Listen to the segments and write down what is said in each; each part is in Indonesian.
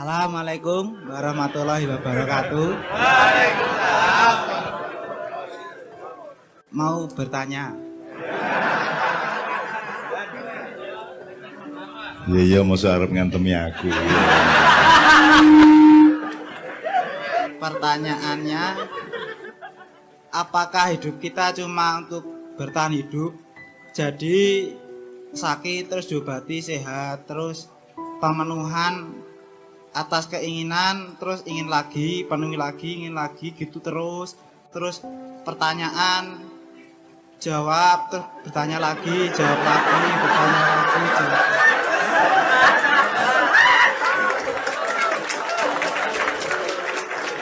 Assalamualaikum warahmatullahi wabarakatuh. Waalaikumsalam. Mau bertanya. Iya masa arep ngantemi aku. Pertanyaannya, apakah hidup kita cuma untuk bertahan hidup? Jadi sakit terus diobati, sehat terus pemenuhan atas keinginan, terus ingin lagi, penuhi lagi, ingin lagi gitu terus pertanyaan jawab, terus bertanya lagi, jawab lagi, bertanya lagi, jawab.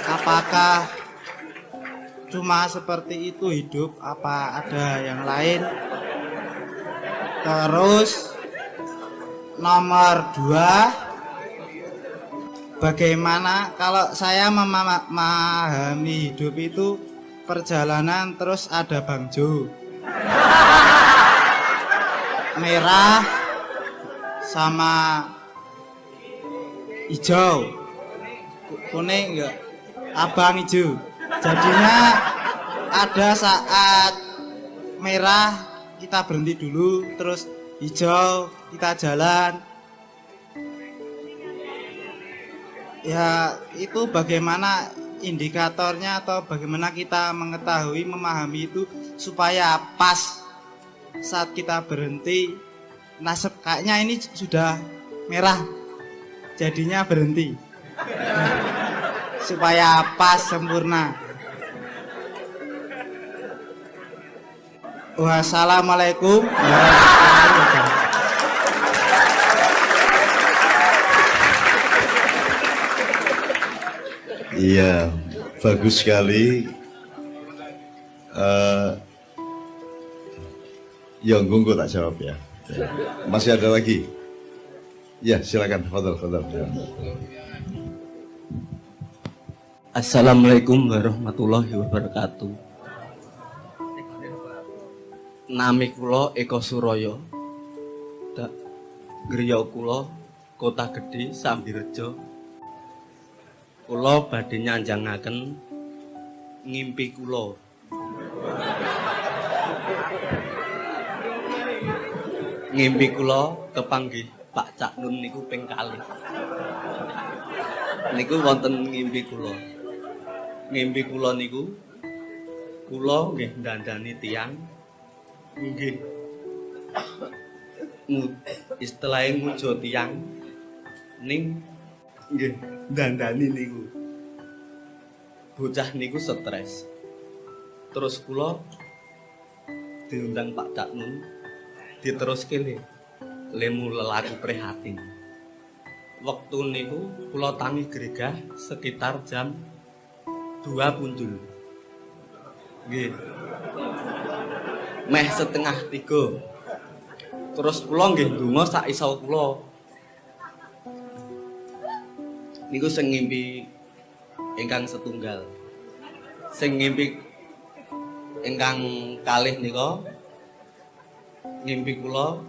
Apakah cuma seperti itu hidup? Apa ada yang lain? Terus nomor 2, bagaimana kalau saya memahami hidup itu perjalanan terus ada bangjo, merah sama hijau, kuning enggak, abang hijau. Jadinya ada saat merah kita berhenti dulu, terus hijau kita jalan. Ya itu bagaimana indikatornya atau bagaimana kita mengetahui, memahami itu supaya pas saat kita berhenti. Nasib kayaknya ini sudah merah, jadinya berhenti. Supaya pas sempurna. Wassalamualaikum warahmatullahi wabarakatuh. Iya, bagus sekali. Ya, gue tak jawab ya. Masih ada lagi? Ya, silakan. Fadal. Assalamualaikum warahmatullahi wabarakatuh. Nami kula Eko Suroyo. Griya kula Kota Gedhe Sambirejo. Kula badhe nyanjangaken ngimpi kula. Ngimpi kula kepanggih Pak Cak Nun niku ping kalih. Niku wonten ngimpi kula. Ngimpi kula niku kula nggih ndandani tiyang nggih istilahé ngujo tiyang ning nggih dandani niku. Bocah niku stres. Terus kula diundang Pak Cak Nun diteruske lemu lelaku prihatin. Wektu niku kula tangi gregah sekitar jam 2 punjul. Nggih. Meh setengah 3. Terus kula nggih ndonga sak isa kula. Niku sing ngimpi ingkang setunggal. Sing ngimpi ingkang kalih nika ngimpi kula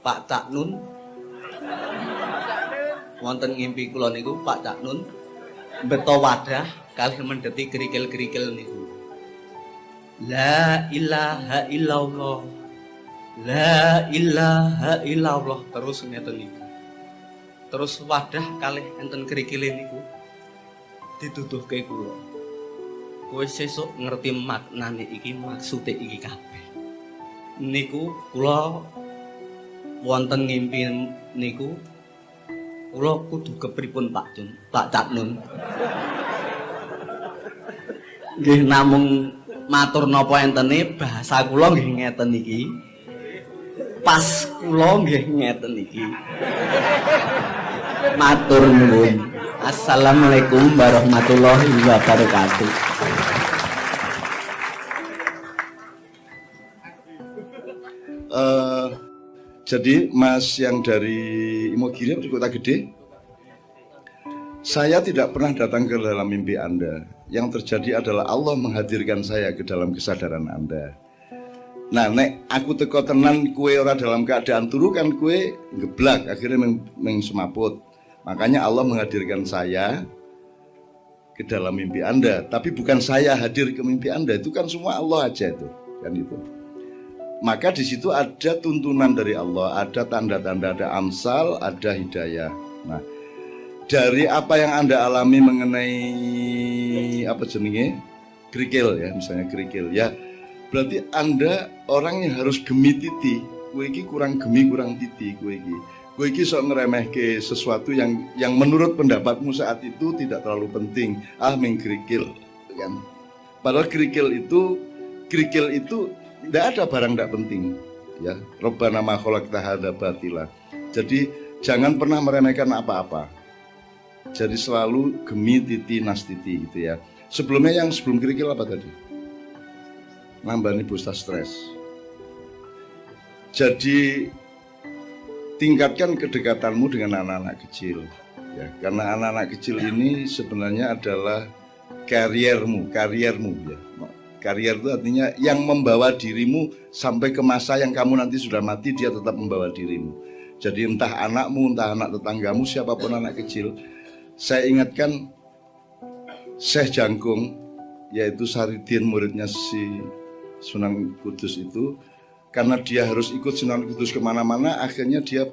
Pak Cak Nun. Wonten ngimpi kula niku Pak Cak Nun beto wadah kalih mendeti kerikil-kerikil niku. La ilaha illallah. La ilaha illallah terus ngeten niku. Terus wadah kalih enten kerikile niku dituduhke kula. Kowe sesuk ngerti maknane iki, maksude iki kabeh. Niku kula wonten ngimpi niku kula kudu kepripun Pak Cak Nun. Nggih namung matur napa entene bahasa kula nggih ngeten iki. Pas kula nggih ngeten iki. Matur nuwun. Assalamualaikum warahmatullahi wabarakatuh. Jadi Mas yang dari Imogiri di Kota Gedhe, saya tidak pernah datang ke dalam mimpi Anda. Yang terjadi adalah Allah menghadirkan saya ke dalam kesadaran Anda. Nah, nek aku teko tenan kue ora dalam keadaan turu kan kue geblak, akhirnya semaput. Makanya Allah menghadirkan saya ke dalam mimpi Anda, tapi bukan saya hadir ke mimpi Anda, itu kan semua Allah aja itu, kan itu. Maka di situ ada tuntunan dari Allah, ada tanda-tanda, ada amsal, ada hidayah. Nah, dari apa yang Anda alami mengenai apa jenenge kerikil ya, misalnya kerikil ya, berarti Anda orang yang harus gemi titi. Kowe iki kurang gemi, kurang titi kowe iki. Kowe iki sok ngeremehke sesuatu yang menurut pendapatmu saat itu tidak terlalu penting. Ah, ming kerikil kan. Padahal kerikil itu tidak ada barang tidak penting ya. Rabbana ma khalaqta hadza batila. Jadi jangan pernah meremehkan apa-apa. Jadi selalu gemi titi nastiti gitu ya. Sebelum kerikil apa tadi? Nambani busta stres. Jadi tingkatkan kedekatanmu dengan anak-anak kecil ya, karena anak-anak kecil ini sebenarnya adalah kariermu ya. Karier itu artinya yang membawa dirimu sampai ke masa yang kamu nanti sudah mati, dia tetap membawa dirimu. Jadi entah anakmu, entah anak tetanggamu, siapapun anak kecil. Saya ingatkan Syekh Jangkung, yaitu Saridin, muridnya si Sunan Kudus itu, karena dia harus ikut Sunan Kudus kemana-mana, akhirnya dia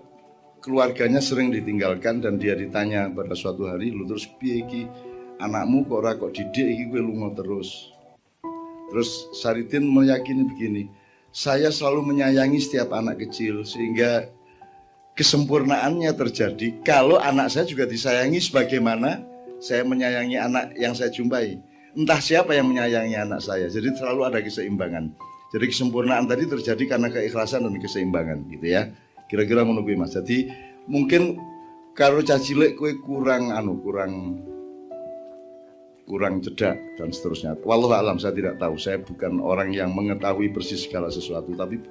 keluarganya sering ditinggalkan dan dia ditanya pada suatu hari, lu terus piye iki anakmu kok didik iki kowe lunga terus. Terus Saridin meyakini begini, saya selalu menyayangi setiap anak kecil sehingga kesempurnaannya terjadi kalau anak saya juga disayangi sebagaimana saya menyayangi anak yang saya jumpai. Entah siapa yang menyayangi anak saya, jadi selalu ada keseimbangan. Jadi kesempurnaan tadi terjadi karena keikhlasan dan keseimbangan gitu ya. Kira-kira ngono kuwi Mas. Jadi mungkin karo cah cilik kowe kurang cedak dan seterusnya. Wallahu a'lam, saya tidak tahu. Saya bukan orang yang mengetahui persis segala sesuatu, tapi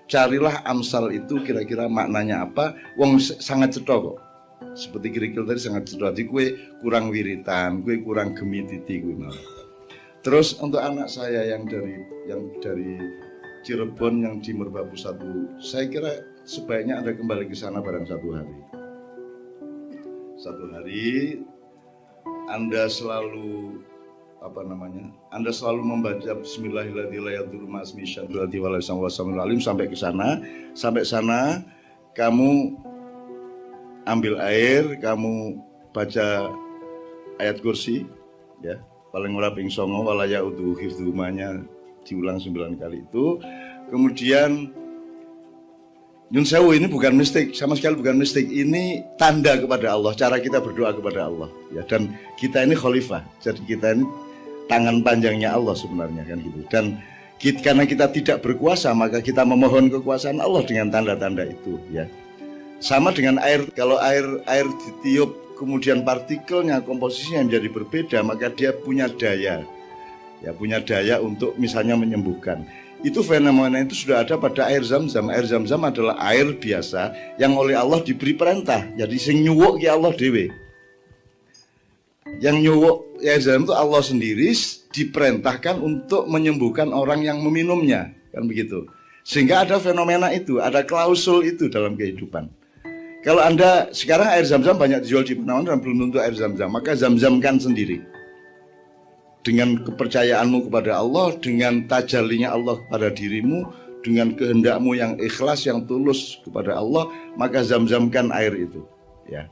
carilah amsal itu kira-kira maknanya apa. Wong sangat cetok kok. Seperti kerikil tadi sangat cetok. Jadi kowe kurang wiritan, kowe kurang gemi titi kowe malah. Terus untuk anak saya yang dari Cirebon yang di Merbabu 1, saya kira sebaiknya Anda kembali ke sana barang satu hari. Satu hari Anda selalu Anda selalu membaca Bismillahirrahmanirrahim sampai ke sana. Sampai sana kamu ambil air, kamu baca ayat kursi ya. Paling ora ping 9 wala yaudu hifdzumanya diulang 9 kali itu. Kemudian Nyun sewu, ini bukan mistik, sama sekali bukan mistik. Ini tanda kepada Allah, cara kita berdoa kepada Allah ya. Dan kita ini khalifah, jadi kita ini tangan panjangnya Allah sebenarnya kan gitu. Dan karena kita tidak berkuasa, maka kita memohon kekuasaan Allah dengan tanda-tanda itu ya. Sama dengan air, kalau air ditiup kemudian partikelnya, komposisinya menjadi berbeda, maka dia punya daya ya, punya daya untuk misalnya menyembuhkan. Itu fenomena itu sudah ada pada air Zam-Zam. Air Zam-Zam adalah air biasa yang oleh Allah diberi perintah. Jadi sing nyuwuk ki Allah dhewe. Yang nyuwuk air Zam-Zam itu Allah sendiri diperintahkan untuk menyembuhkan orang yang meminumnya, kan begitu. Sehingga ada fenomena itu, ada klausul itu dalam kehidupan. Kalau Anda sekarang air Zam-Zam banyak dijual di mana-mana dan belum tentu air Zam-Zam, maka Zam-Zamkan sendiri. Dengan kepercayaanmu kepada Allah, dengan tajallinya Allah pada dirimu, dengan kehendakmu yang ikhlas, yang tulus kepada Allah, maka Zam-Zamkan air itu ya.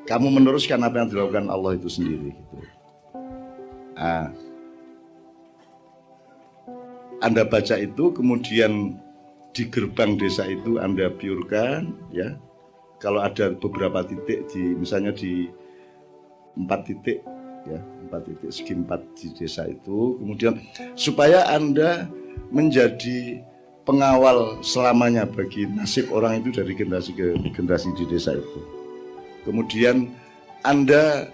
Kamu meneruskan apa yang dilakukan Allah itu sendiri gitu. Anda baca itu, kemudian di gerbang desa itu Anda biurkan ya. Kalau ada beberapa titik misalnya di 4 titik ya, 4 titik, segi 4 di desa itu, kemudian supaya Anda menjadi pengawal selamanya bagi nasib orang itu dari generasi ke generasi di desa itu. Kemudian Anda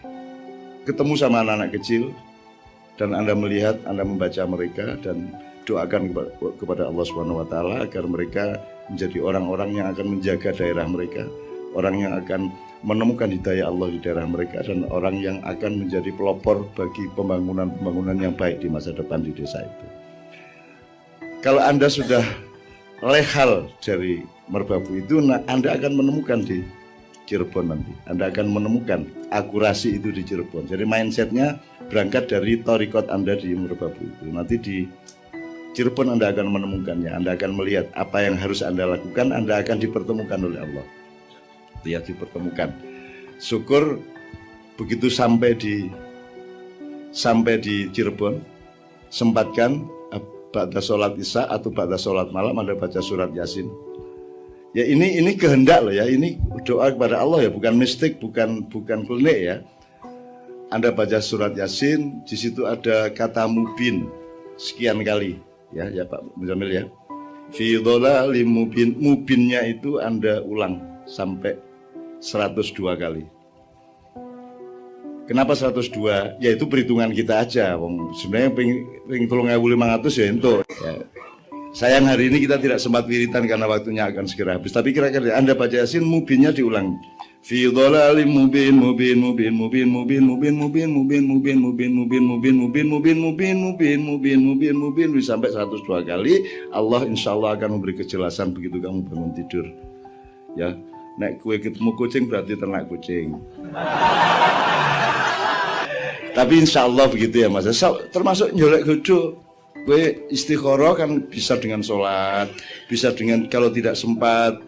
ketemu sama anak-anak kecil dan Anda melihat, Anda membaca mereka dan doakan kepada Allah Subhanahu wa taala agar mereka menjadi orang-orang yang akan menjaga daerah mereka, orang yang akan menemukan hidayah Allah di daerah mereka, dan orang yang akan menjadi pelopor bagi pembangunan yang baik di masa depan di desa itu. Kalau Anda sudah lehal dari Merbabu itu, Anda akan menemukan di Cirebon nanti. Anda akan menemukan akurasi itu di Cirebon. Jadi mindsetnya berangkat dari torikot Anda di Merbabu itu. Nanti di Cirebon Anda akan menemukannya. Anda akan melihat apa yang harus Anda lakukan. Anda akan dipertemukan oleh Allah. Ya, dipertemukan. Syukur begitu sampai di Cirebon, sempatkan ba'da sholat isya atau ba'da sholat malam Anda baca surat Yasin. Ya ini kehendak loh ya, ini doa kepada Allah ya, bukan mistik, bukan klinik ya. Anda baca surat Yasin, di situ ada kata mubin sekian kali ya Pak Muzamil ya. Fi dhalalim mubin, mubinnya itu Anda ulang sampai 102 kali. Kenapa 102? Ya itu perhitungan kita aja. Sebenarnya ping 3.500 ya itu. Ya. Sayang hari ini kita tidak sempat wiritan karena waktunya akan segera habis. Tapi kira-kira Anda baca Yasin, mubinnya diulang. Fi dhalalim mubin mubin mubin mubin mubin mubin mubin mubin mubin mubin mubin mubin mubin mubin mubin mubin mubin mubin mubin sampai 102 kali. Allah insya Allah akan memberi kejelasan begitu kamu bangun tidur. Ya, nek kue ketemu kucing berarti ternak kucing. Tapi insya Allah begitu ya Mas. Termasuk nyolek godho. Kue istikharah kan bisa dengan sholat, bisa dengan kalau tidak sempat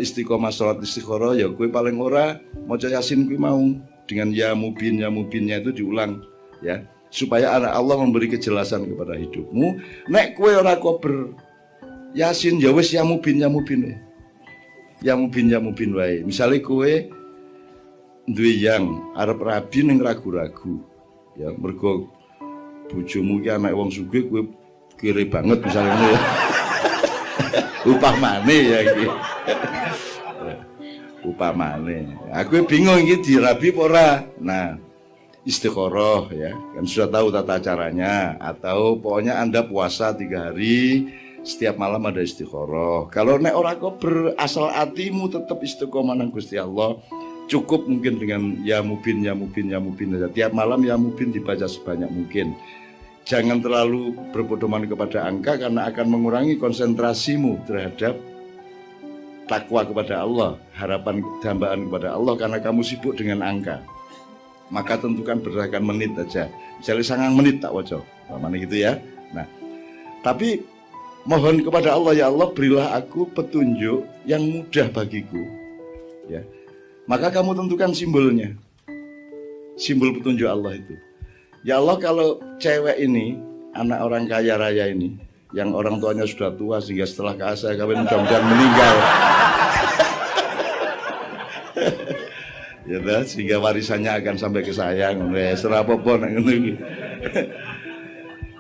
istiqomah sholat istikharah ya kue paling ora maca Yasin kue mau dengan ya mubinnya itu diulang ya supaya anak Allah memberi kejelasan kepada hidupmu. Nek kue ora kober Yasin ya wis ya mubin wae. Misale kue duwe yang arep rabi ning ragu-ragu ya mergo bojomu ki anak wong sugih kowe kere banget misalnya ngono ya. Upamane ya iki. Upamane. Aku bingung iki dirabi apa ora. Nah, istikharah ya. Kan sudah tahu tata caranya atau pokoknya Anda puasa 3 hari setiap malam ada istikharah. Kalau nek ora kok berasal hatimu tetap istiqomah nang Gusti Allah. Cukup mungkin dengan ya mubin saja. Tiap malam ya mubin dibaca sebanyak mungkin. Jangan terlalu berpedoman kepada angka karena akan mengurangi konsentrasimu terhadap takwa kepada Allah, harapan dambaan kepada Allah karena kamu sibuk dengan angka. Maka tentukan berdasarkan menit aja. Misalnya 9 menit tak waca. Mana gitu ya. Nah, tapi mohon kepada Allah, ya Allah berilah aku petunjuk yang mudah bagiku. Ya. Maka kamu tentukan simbolnya. Simbol petunjuk Allah itu. Ya Allah kalau cewek ini, anak orang kaya raya ini, yang orang tuanya sudah tua sehingga setelah saya kawin mudah-mudahan meninggal. Ya dah, sehingga warisannya akan sampai ke saya.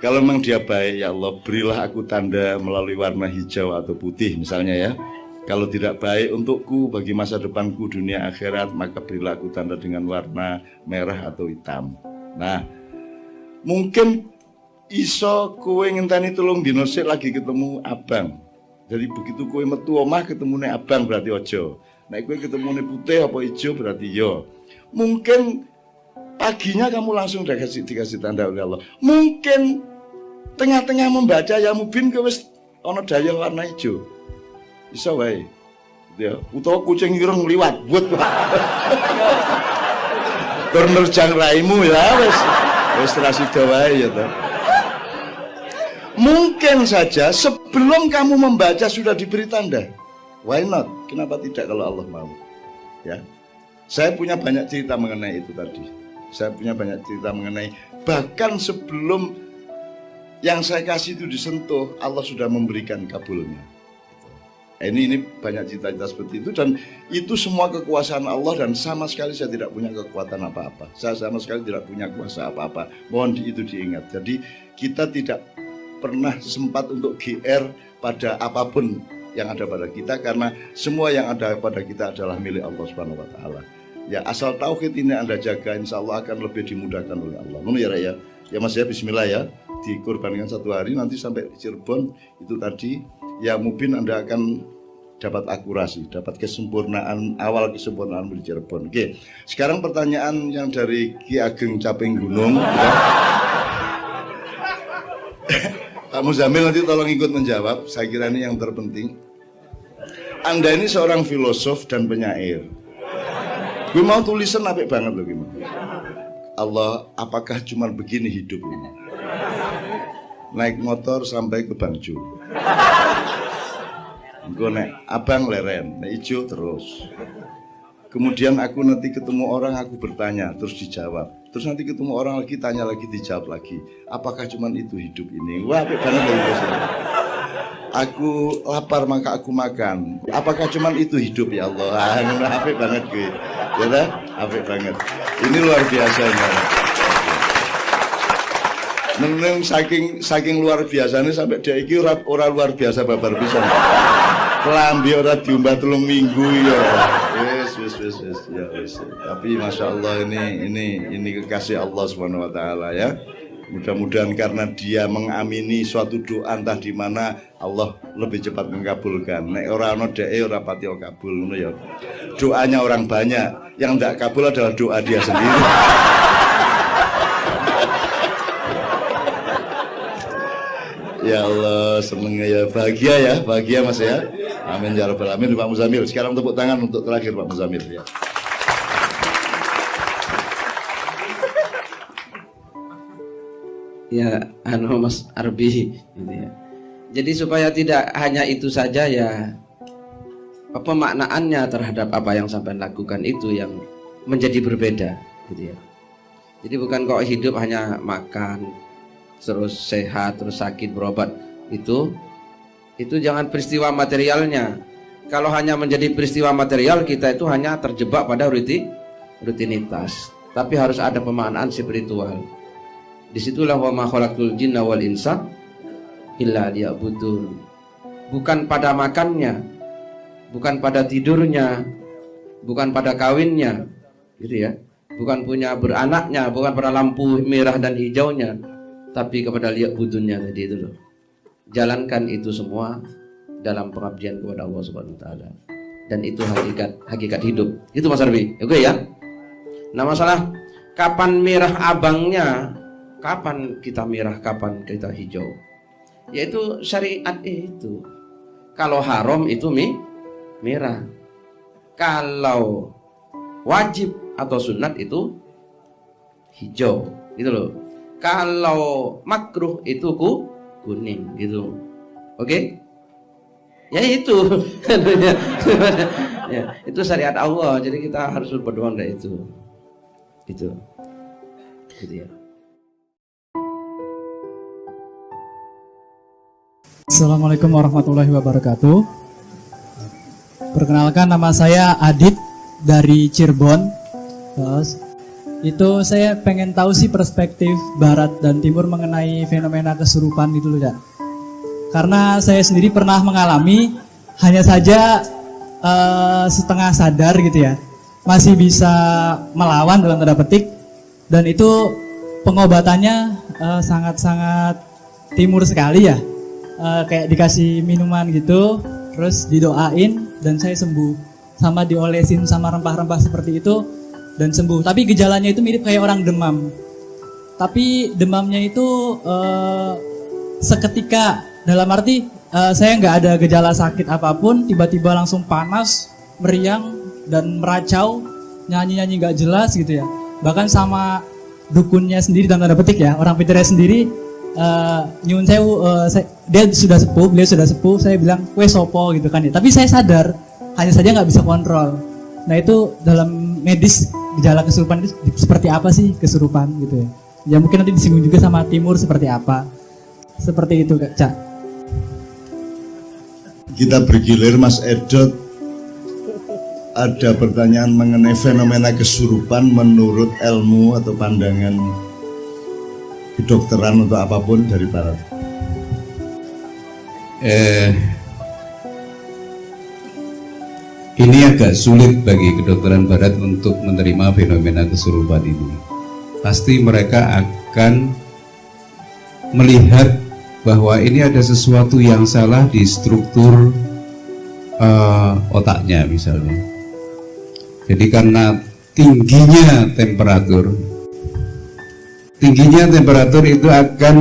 Kalau memang dia baik, ya Allah berilah aku tanda melalui warna hijau atau putih misalnya ya. Kalau tidak baik untukku bagi masa depanku dunia akhirat, maka berilah aku tanda dengan warna merah atau hitam. Nah, mungkin iso kowe ngenteni tulung dino sik lagi ketemu abang. Jadi begitu kowe metu omah ketemu nek abang berarti ojo. Nek kowe ketemu nek putih apa ijo berarti yo. Mungkin paginya kamu langsung dikasih tanda oleh Allah. Mungkin tengah-tengah membaca ya mubin kowe wis ana daya warna ijo. Iso wae. Ya, utawa kucing ireng liwat buat. Tur nerjang raimu ya wis rasida wae ya toh. Mungkin saja sebelum kamu membaca sudah diberi tanda. Why not? Kenapa tidak kalau Allah mau? Ya. Saya punya banyak cerita mengenai itu tadi. Saya punya banyak cerita mengenai bahkan sebelum yang saya kasih itu disentuh, Allah sudah memberikan kabulnya. Ini banyak cita-cita seperti itu dan itu semua kekuasaan Allah dan sama sekali saya tidak punya kekuatan apa-apa. Saya sama sekali tidak punya kuasa apa-apa. Mohon itu diingat. Jadi kita tidak pernah sempat untuk GR pada apapun yang ada pada kita karena semua yang ada pada kita adalah milik Allah Subhanahu wa taala. Ya asal tauhid ini Anda jaga, insya Allah akan lebih dimudahkan oleh Allah. Ngono ya ya. Ya Mas ya, bismillah ya. Dikorbankan 1 hari nanti sampai Cirebon itu tadi ya mungkin Anda akan dapat akurasi, dapat kesempurnaan, awal kesempurnaan di Cirebon. Oke, sekarang pertanyaan yang dari Ki Ageng Caping Gunung ya. Pak Muzamil nanti tolong ikut menjawab, saya kira ini yang terpenting. Anda ini seorang filosof dan penyair Gue mau tulisan apik banget loh gimana. Allah, apakah cuma begini hidup ini? Naik motor sampai ke Bangju. Gue naik abang leren, naik hijau terus. Kemudian aku nanti ketemu orang, aku bertanya, terus dijawab. Terus nanti ketemu orang lagi, tanya lagi, dijawab lagi. Apakah cuma itu hidup ini? Wah, apik banget loh itu. Aku lapar maka aku makan. Apakah cuma itu hidup ya Allah? Apik banget gue. Ya dah, apik banget. Ini luar biasa ini. Neneng saking luar biasanya sampai dia iki ora luar biasa babar pisan. Kelambi ora diumbah 3 minggu ya. Wis ya wis. Tapi Masya Allah ini kekasih Allah Subhanahu wa taala ya. Mudah-mudahan karena dia mengamini suatu doa entah di mana Allah lebih cepat mengabulkan. Nek ora ono dheke ora pati kabul ngono ya. Doanya orang banyak, yang tidak kabul adalah doa dia sendiri. Ya Allah, seneng ya, bahagia Mas ya. Amin ya rabbal alamin. Pak Muzamil, sekarang tepuk tangan untuk terakhir Pak Muzamil ya. Ya, Mas Arbi gitu ya. Jadi supaya tidak hanya itu saja ya, pemaknaannya terhadap apa yang sampai lakukan itu yang menjadi berbeda gitu ya. Jadi bukan kok hidup hanya makan terus sehat terus sakit berobat, itu jangan peristiwa materialnya. Kalau hanya menjadi peristiwa material, kita itu hanya terjebak pada rutinitas. Tapi harus ada pemaknaan spiritual. Disitulah wa ma khalaqtul jinna wal insa illa liya'budun. Bukan pada makannya, bukan pada tidurnya, bukan pada kawinnya, gitu ya. Bukan punya beranaknya, bukan pada lampu merah dan hijaunya, tapi kepada liya'budunnya tadi itu loh. Jalankan itu semua dalam pengabdian kepada Allah Subhanahu wa taala. Dan itu hakikat hidup. Itu Mas Arbi. Oke ya. Nah, masalah kapan merah abangnya, kapan kita merah, kapan kita hijau, yaitu syariat itu. Kalau haram itu merah. Kalau wajib atau sunat itu hijau, gitu loh. Kalau makruh itu kuning, gitu. Oke? Ya itu. Ya, itu syariat Allah. Jadi kita harus berdoa dari itu. Gitu ya. Assalamualaikum warahmatullahi wabarakatuh. Perkenalkan, nama saya Adit dari Cirebon. Itu saya pengen tahu sih perspektif Barat dan Timur mengenai fenomena kesurupan itu loh, Cak. Karena saya sendiri pernah mengalami, hanya saja setengah sadar gitu ya, masih bisa melawan dalam tanda petik, dan itu pengobatannya sangat-sangat timur sekali ya. Kayak dikasih minuman gitu, terus didoain dan saya sembuh, sama diolesin sama rempah-rempah seperti itu dan sembuh. Tapi gejalanya itu mirip kayak orang demam, tapi demamnya itu seketika, dalam arti saya nggak ada gejala sakit apapun, tiba-tiba langsung panas, meriang dan meracau, nyanyi-nyanyi nggak jelas gitu ya. Bahkan sama dukunnya sendiri dalam tanda petik ya, orang pintarnya sendiri, nyun sewu, dia sudah sepuh, beliau sudah sepuh, saya bilang kue sopo gitu kan ya. Tapi saya sadar, hanya saja nggak bisa kontrol. Nah itu dalam medis, gejala kesurupan itu seperti apa sih kesurupan gitu ya. Ya mungkin nanti disinggung juga sama Timur seperti apa. Seperti itu Cak. Kita bergilir Mas Edot. Ada pertanyaan mengenai fenomena kesurupan menurut ilmu atau pandangan kedokteran untuk apapun dari Barat. Ini agak sulit bagi kedokteran Barat untuk menerima fenomena kesurupan ini. Pasti mereka akan melihat bahwa ini ada sesuatu yang salah di struktur otaknya misalnya. Jadi karena tingginya temperatur itu akan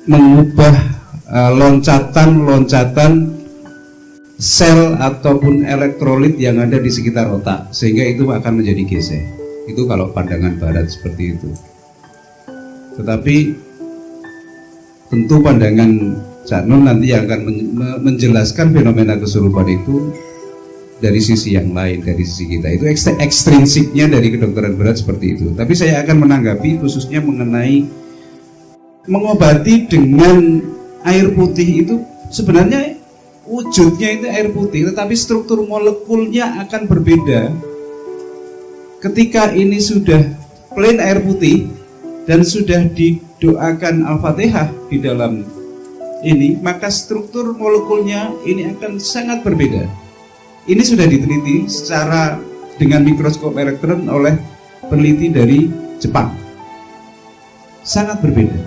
mengubah loncatan sel ataupun elektrolit yang ada di sekitar otak, sehingga itu akan menjadi geser. Itu kalau pandangan barat seperti itu. Tetapi tentu pandangan Cak Nun nanti akan menjelaskan fenomena kesurupan itu dari sisi yang lain, dari sisi kita. Itu ekstrinsiknya dari kedokteran barat seperti itu. Tapi saya akan menanggapi khususnya mengenai mengobati dengan air putih itu sebenarnya wujudnya itu air putih, tetapi struktur molekulnya akan berbeda. Ketika ini sudah plain air putih dan sudah didoakan Al-Fatihah di dalam ini, maka struktur molekulnya ini akan sangat berbeda. Ini sudah diteliti secara dengan mikroskop elektron oleh peneliti dari Jepang. Sangat berbeda.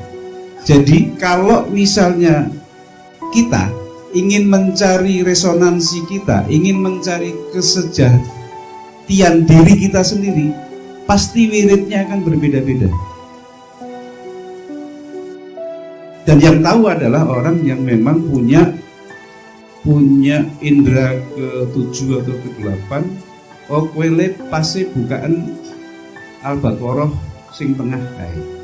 Jadi kalau misalnya kita ingin mencari resonansi kita, ingin mencari kesejatian diri kita sendiri, pasti wiridnya akan berbeda-beda. Dan yang tahu adalah orang yang memang punya indera ke-7 atau ke-8. Oh, kwele pasti bukaan albatworoh sing tengah kae.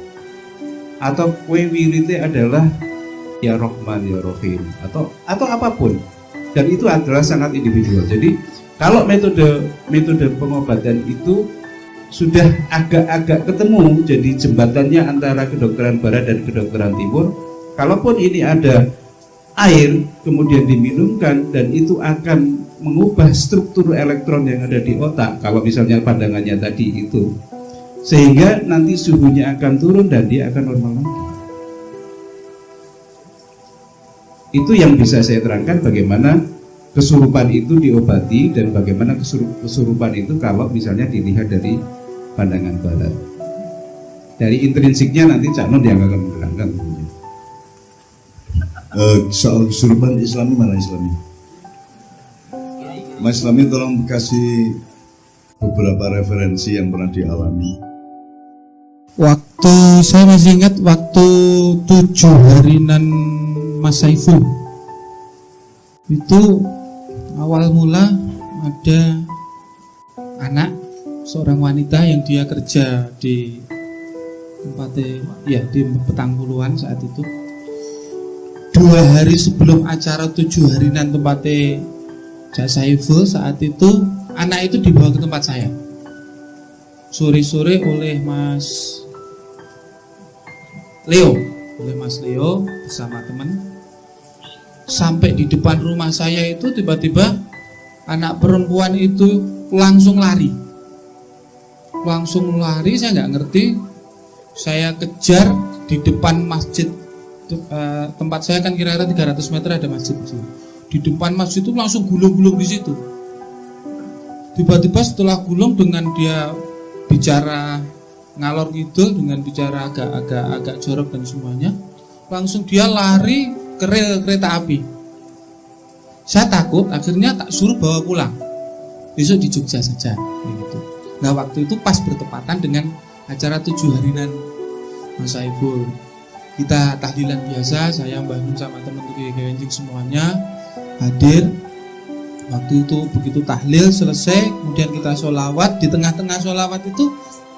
Atau kue wirite adalah ya Rahman ya Rahim atau apapun, dan itu adalah sangat individual. Jadi kalau metode pengobatan itu sudah agak-agak ketemu, jadi jembatannya antara kedokteran barat dan kedokteran timur. Kalaupun ini ada air kemudian diminumkan dan itu akan mengubah struktur elektron yang ada di otak, kalau misalnya pandangannya tadi itu, sehingga nanti suhunya akan turun dan dia akan normal lagi. Itu yang bisa saya terangkan bagaimana kesurupan itu diobati dan bagaimana kesurupan itu kalau misalnya dilihat dari pandangan barat. Dari intrinsiknya nanti Cak Nun yang akan menerangkan. Soal kesurupan Islami mana Islami? Mas Islami tolong kasih beberapa referensi yang pernah dialami. Waktu saya masih ingat waktu 7 harinan Mas Saiful itu awal mula ada anak seorang wanita yang dia kerja di tempatnya ya di Petangguluan saat itu. 2 hari sebelum acara 7 harinan tempatnya Cak Saiful saat itu, anak itu dibawa ke tempat saya sore-sore oleh Mas Leo bersama teman. Sampai di depan rumah saya itu tiba-tiba anak perempuan itu langsung lari, saya nggak ngerti. Saya kejar di depan masjid, tempat saya kan kira-kira 300 meter ada masjid di depan masjid itu, langsung gulung-gulung di situ. Tiba-tiba setelah gulung dengan dia bicara ngalor ngidul, dengan bicara agak jorok dan semuanya, langsung dia lari ke rel kereta api. Saya takut, akhirnya tak suruh bawa pulang, besok di Jogja saja gitu. Nah waktu itu pas bertepatan dengan acara 7 harinan Mas Saiful. Kita tahlilan biasa, saya Mbah Nun sama teman Kiai semuanya hadir. Waktu itu begitu tahlil selesai, kemudian kita sholawat. Di tengah-tengah sholawat itu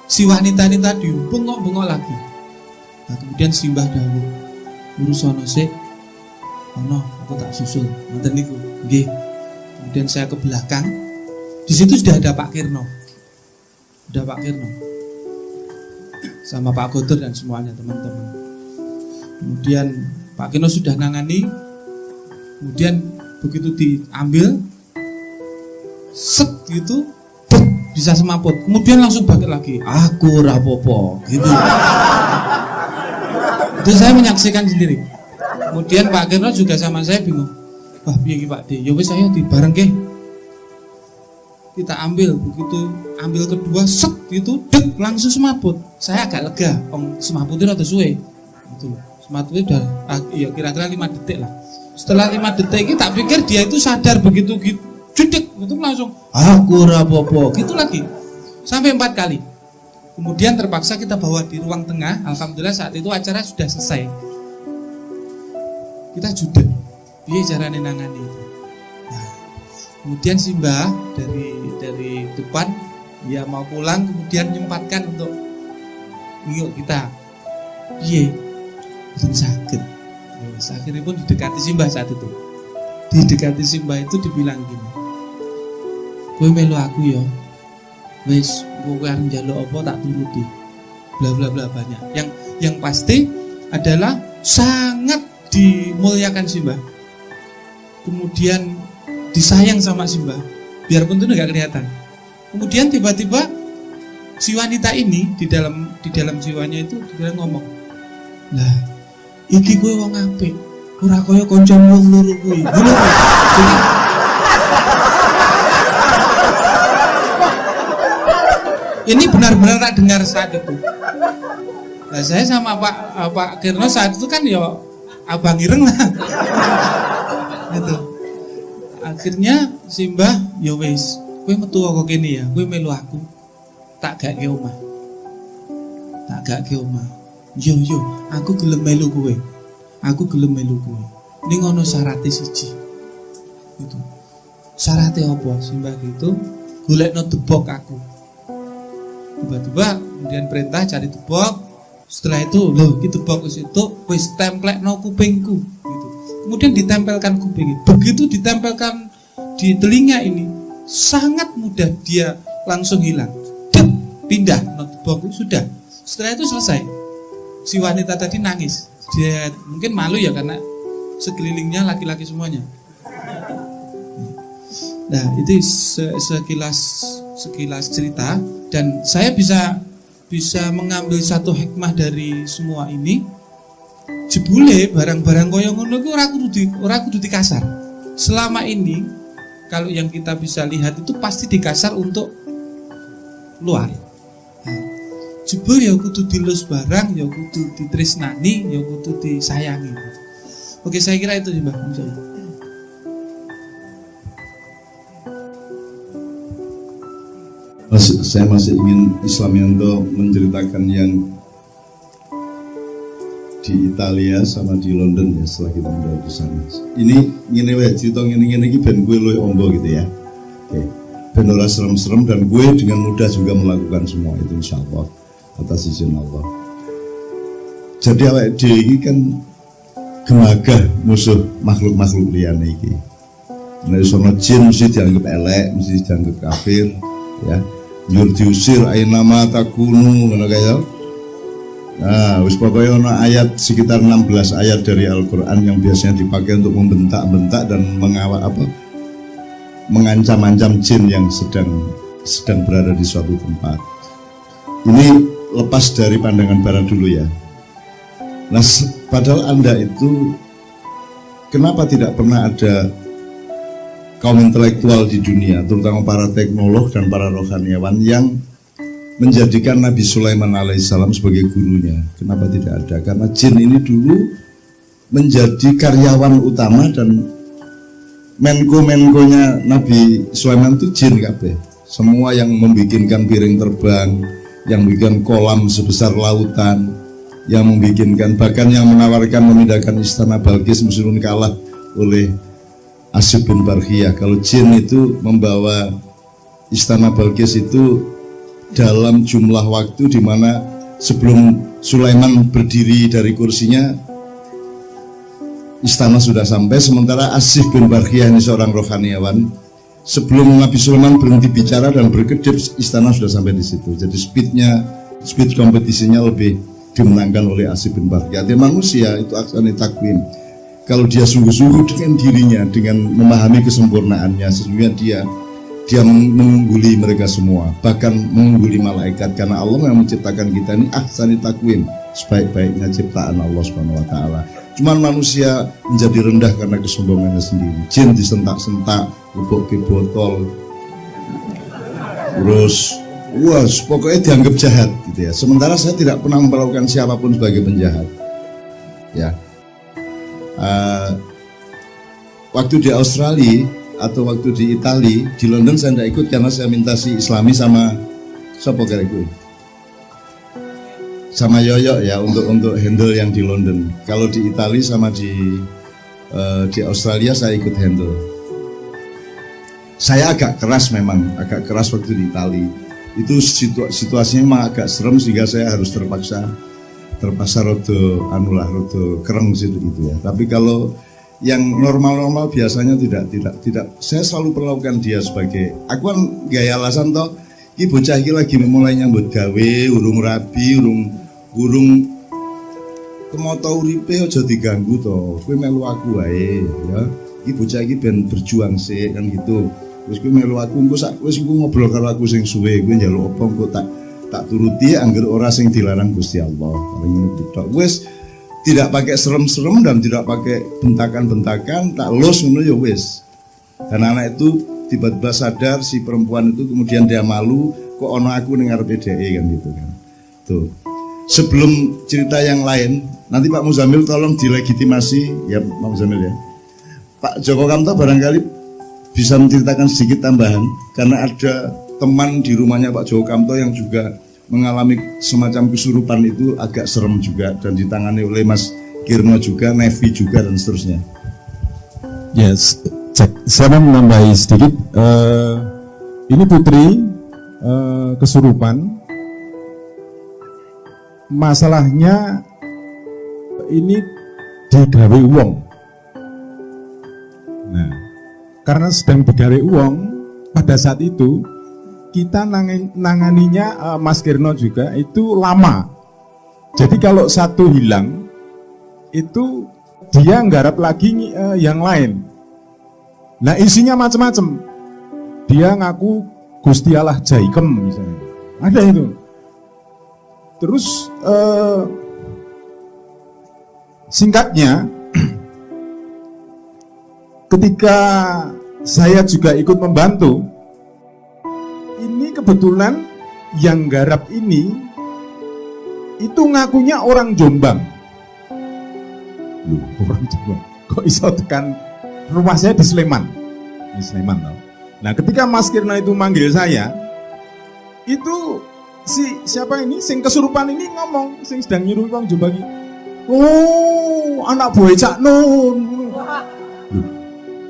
si wanita ini tadi bengok-bengok lagi. Nah, kemudian simbah dawuh, urusono sik, ono aku tak susul, ngoten niku. Nggih. Kemudian saya ke belakang. Di situ sudah ada Pak Kirno. Sama Pak Godur dan semuanya teman-teman. Kemudian Pak Kirno sudah nangani. Kemudian begitu diambil set gitu bisa semaput, kemudian langsung bangkit lagi, aku rapopo gitu. Itu saya menyaksikan sendiri. Kemudian Pak Kirno juga sama saya bingung, wah piye Pak D, ya wis saya di bareng ke. Kita ambil, begitu ambil kedua set gitu, dek langsung semaput. Saya agak lega, semaputnya rada suwe gitu. Semaputnya udah ya kira-kira 5 detik lah. Setelah 5 detik ini tak pikir dia itu sadar, begitu gitu jedek itu langsung aku rapopo gitu lagi sampai 4 kali. Kemudian terpaksa kita bawa di ruang tengah. Alhamdulillah saat itu acara sudah selesai. Kita judek dia carane nangani itu. Nah, Kemudian Simbah dari depan dia mau pulang, kemudian nyempatkan untuk yuk kita piye belum sakit. Akhirnya pun didekati Simbah saat itu. Didekati Simbah itu dibilang gini, kowe melu aku ya, wis kowe arep njaluk apa tak turuti, bla bla bla banyak. Yang pasti adalah sangat dimuliakan Simbah, kemudian disayang sama Simbah, biarpun itu nggak kelihatan. Kemudian tiba-tiba si wanita ini di dalam jiwanya itu dia ngomong, lah iki kowe wong apik, ora kaya kancamu wong loro kuwi. Ini benar-benar tak dengar saat itu. Nah, saya sama Pak Kirno saat itu kan ya abang ireng lah. Gitu. Akhirnya Simbah ya wis, kowe metu kok kene ya, kowe melu aku. Tak gak ke omah. Tak gak ke omah. Yo, aku gelem melu kowe. Aku gelem melu kowe. Ning ono syaratnya siji. Gitu. Syaratnya apa? Simbah gitu, golekno debok aku. Tiba-tiba kemudian perintah cari debok. Setelah itu, loh, iki debok wis itu wis templekno kupingku gitu. Kemudian ditempelkan kupingnya. Begitu ditempelkan di telinga ini, sangat mudah dia langsung hilang. Dep, pindah notebook itu sudah. Setelah itu selesai. Si wanita tadi nangis. Dia mungkin malu ya karena sekelilingnya laki-laki semuanya. Nah, itu sekilas cerita, dan saya bisa mengambil satu hikmah dari semua ini. Jebule barang-barang koyo ngono iku ora kudu dikasar. Selama ini kalau yang kita bisa lihat itu pasti dikasar untuk luar. Nah, jebul ya kudu dilus barang, ya kudu ditresnani, ya kudu disayangi. Oke, saya kira itu sih Mbak. Saya masih ingin Islamianto menceritakan yang di Italia sama di London ya, setelah kita mendarat di sana. Ini ngene wae cerita ngene iki ben gue luwih ombo gitu ya. Oke. Ben ora serem-serem dan gue dengan mudah juga melakukan semua itu insyaallah atas izin Allah. Jadi awake dhewe iki kan gemagah musuh makhluk-makhluk liyane iki. Nek sono jin mesti dianggap elek, mesti dianggap kafir ya. Nyur diusir ainama takunu ngono kaya. Nah, wis pokoknya ono ayat sekitar 16 ayat dari Al-Qur'an yang biasanya dipakai untuk membentak-bentak dan mengancam-ancam jin yang sedang berada di suatu tempat. Ini lepas dari pandangan barat dulu ya. Nah, padahal Anda itu kenapa tidak pernah ada kaum intelektual di dunia, terutama para teknolog dan para rohaniawan yang menjadikan Nabi Sulaiman alaihissalam sebagai gurunya? Kenapa tidak ada? Karena jin ini dulu menjadi karyawan utama dan menko-menkonya Nabi Sulaiman itu jin kabeh. Semua yang membikinkan piring terbang, yang membikin kolam sebesar lautan, yang membikinkan, bahkan yang menawarkan memindahkan istana Balkis meskipun kalah oleh Asif bin Barkhiyah. Kalau jin itu membawa istana Balkis itu dalam jumlah waktu di mana sebelum Sulaiman berdiri dari kursinya istana sudah sampai, sementara Asif bin Barkhiyah ini seorang rohaniawan, sebelum Nabi Sulaiman berhenti bicara dan berkedip istana sudah sampai di situ. Jadi speed kompetisinya lebih dimenangkan oleh Asif bin Barkhiyah. Dia manusia itu aksani takwim. Kalau dia sungguh-sungguh dengan dirinya, dengan memahami kesempurnaannya, sesungguhnya dia mengungguli mereka semua, bahkan mengungguli malaikat, karena Allah yang menciptakan kita ini ahsani takwim, sebaik-baiknya ciptaan Allah Subhanahu wa taala. Cuman manusia menjadi rendah karena kesombongannya sendiri. Jin disentak-sentak, lubuk ke botol, terus wah, pokoknya dianggap jahat gitu ya. Sementara saya tidak pernah memperlakukan siapapun sebagai penjahat. Ya. Waktu di Australia atau waktu di Italia, di London saya tidak ikut karena saya minta si Islami sama siapa kira gue, sama Yoyo ya untuk handle yang di London. Kalau di Italia sama di Australia saya ikut handle. Saya agak keras memang, agak keras waktu di Itali. Itu situasinya memang agak serem sehingga saya harus terpaksa rodo kereng situ gitu ya. Tapi kalau yang normal-normal biasanya tidak. Saya selalu perlakukan dia sebagai, aku kan gaya alasan toh, iki bocah iki lagi mulai nyambut gawe, urung rabi, urung kemoto uripe aja diganggu toh. Kowe melu aku wae ya. Iki bocah iki ben berjuang sih kan gitu. Wis kowe melu aku engko wis ngobrol karo aku sing suwe, kowe njaluk apa engko tak turuti angger ora sing dilarang Gusti Allah. Paling ngono tok. Wis tidak pakai serem-serem dan tidak pakai bentakan-bentakan, tak los ngono ya wis. Dan anak itu tiba-tiba sadar si perempuan itu, kemudian dia malu, kok ono aku ning ngarepe dhewe kan gitu kan. Tuh. Sebelum cerita yang lain, nanti Pak Muzamil tolong dilegitimasi ya Pak Muzamil ya. Pak Joko Kamto barangkali bisa menceritakan sedikit tambahan karena ada teman di rumahnya Pak Joko Kamto yang juga mengalami semacam kesurupan itu agak serem juga dan ditangani oleh Mas Kirno juga, Nevi juga dan seterusnya. Yes, saya mau menambahi sedikit. Ini putri kesurupan. Masalahnya ini digawe uang. Nah, karena sedang digawe uang pada saat itu kita nanganinya Mas Kirno juga itu lama. Jadi kalau satu hilang itu dia nggarap lagi yang lain. Nah isinya macam-macam. Dia ngaku Gusti Allah Jaikem misalnya. Ada itu. Terus singkatnya ketika saya juga ikut membantu, ini kebetulan yang garap ini itu ngakunya orang Jombang. Loh, orang Jombang. Kok iso tekan rumah saya di Sleman? Di Sleman loh. Nah, ketika Mas Kirno itu manggil saya, itu si siapa ini sing kesurupan ini ngomong, sing sedang nyuruh orang Jombang ini. Oh, anak buah Cak Nun. Loh,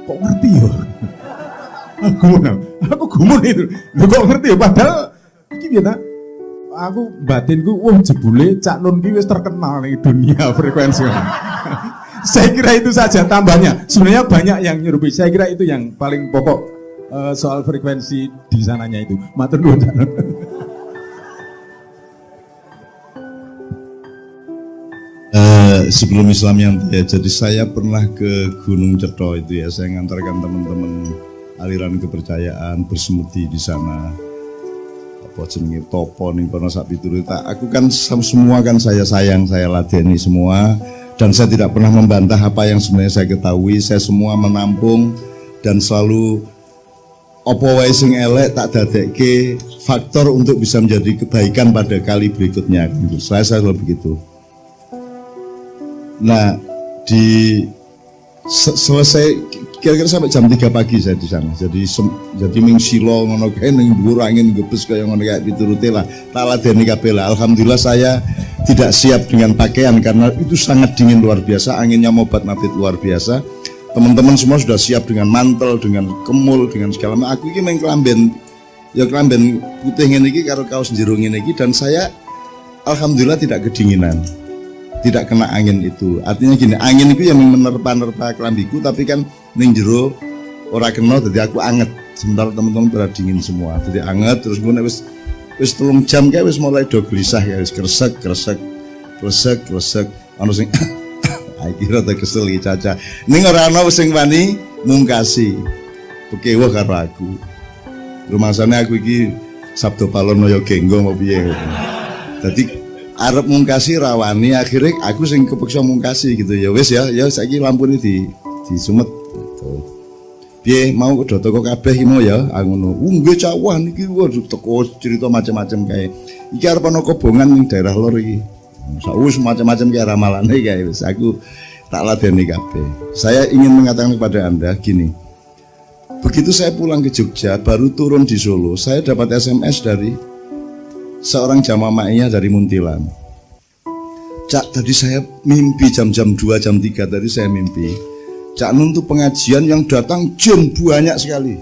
kok ngerti ya? Aku gumun itu. Loh kok ngerti ya? Padahal iki biasa aku batinku wah jebule Cak Nun ki wis terkenal ning dunia frekuensi. Saya kira itu saja tambahnya. Sebenarnya banyak yang nyerupi. Saya kira itu yang paling pokok soal frekuensi di sananya itu. Matur nuwun Cak Nun. Sebelum Islam yang ya, jadi saya pernah ke Gunung Cetho itu ya, saya ngantarkan teman-teman aliran kepercayaan bersemedi di sana. Apa jenenge topo ning kono sak piturute. Aku kan semua kan saya sayang, saya ladeni semua dan saya tidak pernah membantah apa yang sebenarnya saya ketahui. Saya semua menampung dan selalu apa wae sing elek tak dadekke faktor untuk bisa menjadi kebaikan pada kali berikutnya gitu. Saya selalu begitu. Nah, selesai kira-kira sampai jam 3 pagi saya di sana. Jadi ming silo ngono kae ning dhuwur angin gebes kaya ngono kae piturute lah. Tak ladeni kabeh lah. Alhamdulillah saya tidak siap dengan pakaian karena itu sangat dingin luar biasa, anginnya mobat mabit luar biasa. Teman-teman semua sudah siap dengan mantel, dengan kemul, dengan segala macam. Aku iki meng klamben putih ngene iki karo kaos jero ngene iki dan saya alhamdulillah tidak kedinginan. Tidak kena angin itu. Artinya gini, angin itu yang menerpa-nerpa kelambiku tapi kan ning jero ora kena dadi aku anget. Sementara teman-teman pada dingin semua. Jadi anget terus gue wis 3 jam kayak wis mulai do gelisah kayak wis kresek. Ono sing kira tak kesel iki Caca. Ning ora ana sing wani mungkasi. Pekewo karo aku. Rumasane aku iki Sabdo Palonoyo Genggo mau piye. Dadi arep mungkasi rawani akhirnya aku sing kepeksa mungkasi gitu ya wis ya saiki lampune di sumet gitu. Piye mau do toko kabeh imo ya ngono. Nggih cawah niki waduh teko cerita macam-macam kae. Iki arep ana kobongan ning daerah lor iki. Saus macam-macam kae ramalane kae wis aku tak ladeni kabeh. Saya ingin mengatakan kepada Anda gini. Begitu saya pulang ke Jogja baru turun di Solo, saya dapat SMS dari seorang jamaah ma'iyah dari Muntilan. Cak, tadi saya mimpi jam-jam 2, jam 3 tadi saya mimpi Cak Nun tuh pengajian yang datang jin banyak sekali.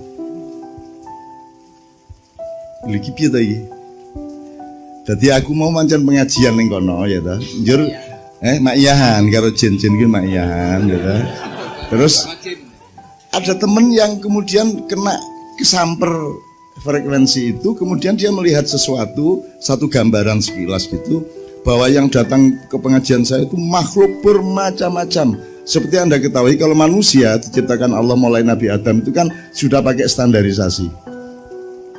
Iki piye ta iki? Dadi aku mau mancen pengajian ning kono ya ta. Njur Mak Iyahan karo jin-jin ki Mak Iyahan ya ta. Terus ada temen yang kemudian kena kesamper frekuensi itu, kemudian dia melihat sesuatu, satu gambaran sekilas gitu, bahwa yang datang ke pengajian saya itu makhluk bermacam-macam. Seperti Anda ketahui, kalau manusia diciptakan Allah mulai Nabi Adam itu kan sudah pakai standarisasi,